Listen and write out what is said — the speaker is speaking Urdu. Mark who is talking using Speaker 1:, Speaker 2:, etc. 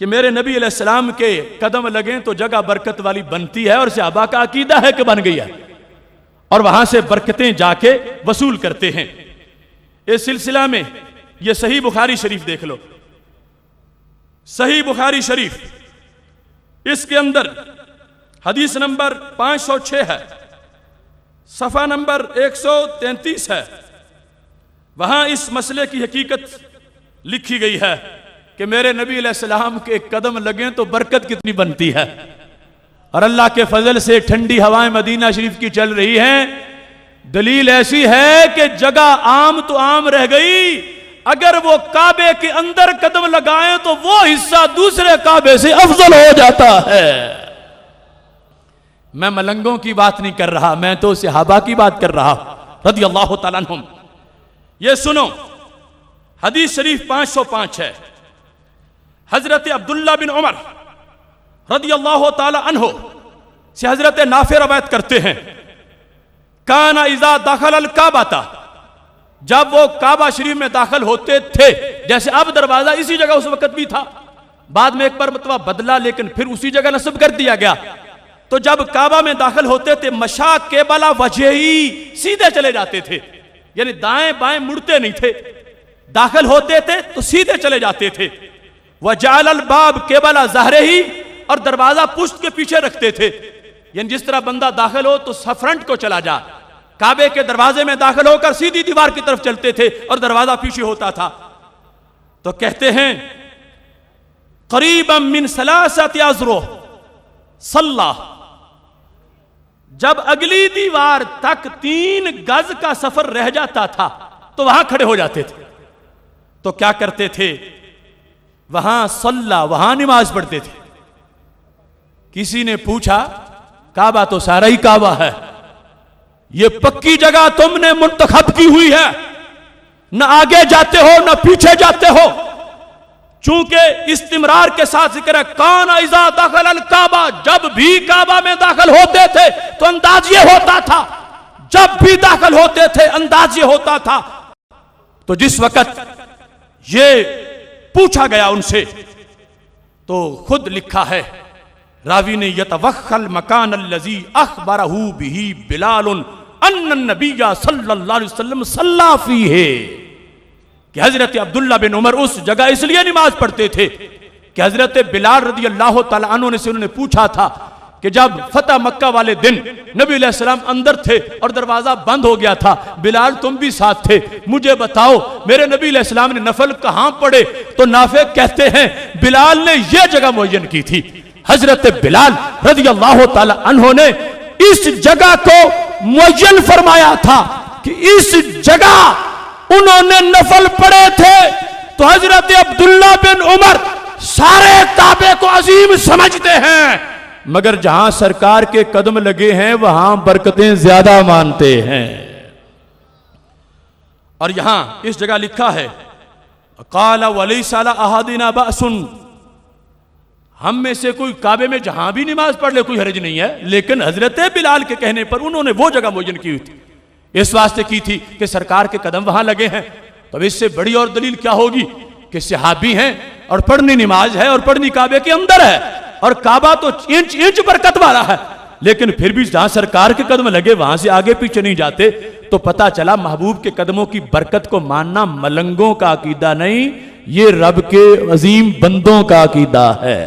Speaker 1: کہ میرے نبی علیہ السلام کے قدم لگیں تو جگہ برکت والی بنتی ہے، اور صحابہ کا عقیدہ ہے کہ بن گئی ہے، اور وہاں سے برکتیں جا کے وصول کرتے ہیں۔ اس سلسلہ میں یہ صحیح بخاری شریف دیکھ لو، صحیح بخاری شریف، اس کے اندر حدیث نمبر 506 ہے، صفحہ نمبر 133 ہے، وہاں اس مسئلے کی حقیقت لکھی گئی ہے کہ میرے نبی علیہ السلام کے قدم لگیں تو برکت کتنی بنتی ہے، اور اللہ کے فضل سے ٹھنڈی ہوائیں مدینہ شریف کی چل رہی ہیں۔ دلیل ایسی ہے کہ جگہ عام تو عام رہ گئی، اگر وہ کعبے کے اندر قدم لگائیں تو وہ حصہ دوسرے کعبے سے افضل ہو جاتا ہے۔ میں ملنگوں کی بات نہیں کر رہا، میں تو صحابہ کی بات کر رہا رضی اللہ تعالیٰ عنہم۔ یہ سنو، حدیث شریف 505 ہے، حضرت عبداللہ بن عمر رضی اللہ تعالیٰ عنہ سے حضرت نافع روایت کرتے ہیں، کانا اذا دخل الکعبہ، جب وہ کعبہ شریف میں داخل ہوتے تھے، جیسے اب دروازہ اسی جگہ اس وقت بھی تھا، بعد میں ایک بار مرتبہ بدلا لیکن پھر اسی جگہ نصب کر دیا گیا، تو جب کعبہ میں داخل ہوتے تھے مشا قبلہ وجہی، سیدھے چلے جاتے تھے، یعنی دائیں بائیں مڑتے نہیں تھے، داخل ہوتے تھے تو سیدھے چلے جاتے تھے، وجعل الباب قبلہ ظہرہی، اور دروازہ پشت کے پیچھے رکھتے تھے، یعنی جس طرح بندہ داخل ہو تو فرنٹ کو چلا جا، کعبے کے دروازے میں داخل ہو کر سیدھی دیوار کی طرف چلتے تھے اور دروازہ پیچھے ہوتا تھا۔ تو کہتے ہیں قریبا من 3 اذرع صلی، جب اگلی دیوار تک 3 گز کا سفر رہ جاتا تھا تو وہاں کھڑے ہو جاتے تھے، تو کیا کرتے تھے؟ وہاں صلی، وہاں نماز پڑھتے تھے۔ کسی نے پوچھا کعبہ تو سارا ہی کعبہ ہے، یہ پکی جگہ تم نے منتخب کی ہوئی ہے، نہ آگے جاتے ہو نہ پیچھے جاتے ہو، چونکہ استمرار کے ساتھ ذکر ہے کان اذا دخل الکعبہ، جب بھی کعبہ میں داخل ہوتے تھے تو انداز یہ ہوتا تھا، جب بھی داخل ہوتے تھے انداز یہ ہوتا تھا۔ تو جس وقت یہ پوچھا گیا ان سے تو خود لکھا ہے راوی نے، یتوخى المکان الذی اخبرہ بہ بلال ان النبی صلی اللہ علیہ وسلم صلی فیہ، کہ حضرت عبداللہ بن عمر اس جگہ اس لیے نماز پڑھتے تھے کہ حضرت بلال رضی اللہ تعالیٰ عنہ سے انہوں نے پوچھا تھا کہ جب فتح مکہ والے دن نبی علیہ السلام اندر تھے اور دروازہ بند ہو گیا تھا، بلال تم بھی ساتھ تھے، مجھے بتاؤ میرے نبی علیہ السلام نے نفل کہاں پڑھے؟ تو نافع کہتے ہیں بلال نے یہ جگہ معین کی تھی، حضرت بلال رضی اللہ تعالی عنہ نے اس جگہ کو معین فرمایا تھا کہ اس جگہ انہوں نے نفل پڑھے تھے۔ تو حضرت عبداللہ بن عمر سارے کعبے کو عظیم سمجھتے ہیں، مگر جہاں سرکار کے قدم لگے ہیں وہاں برکتیں زیادہ مانتے ہیں۔ اور یہاں اس جگہ لکھا ہے قال ولیس علی احدنا بأس، ہم میں سے کوئی کعبے میں جہاں بھی نماز پڑھ لے کوئی حرج نہیں ہے، لیکن حضرت بلال کے کہنے پر انہوں نے وہ جگہ معین کی ہوئی تھی، اس واسطے کی تھی کہ سرکار کے قدم وہاں لگے ہیں۔ تو اس سے بڑی اور دلیل کیا ہوگی کہ صحابی ہیں اور پڑھنی نماز ہے اور پڑھنی کعبے کے اندر ہے، اور کعبہ تو انچ انچ برکت والا ہے، لیکن پھر بھی جہاں سرکار کے قدم لگے وہاں سے آگے پیچھے نہیں جاتے۔ تو پتا چلا محبوب کے قدموں کی برکت کو ماننا ملنگوں کا عقیدہ نہیں، یہ رب کے عظیم بندوں کا عقیدہ ہے۔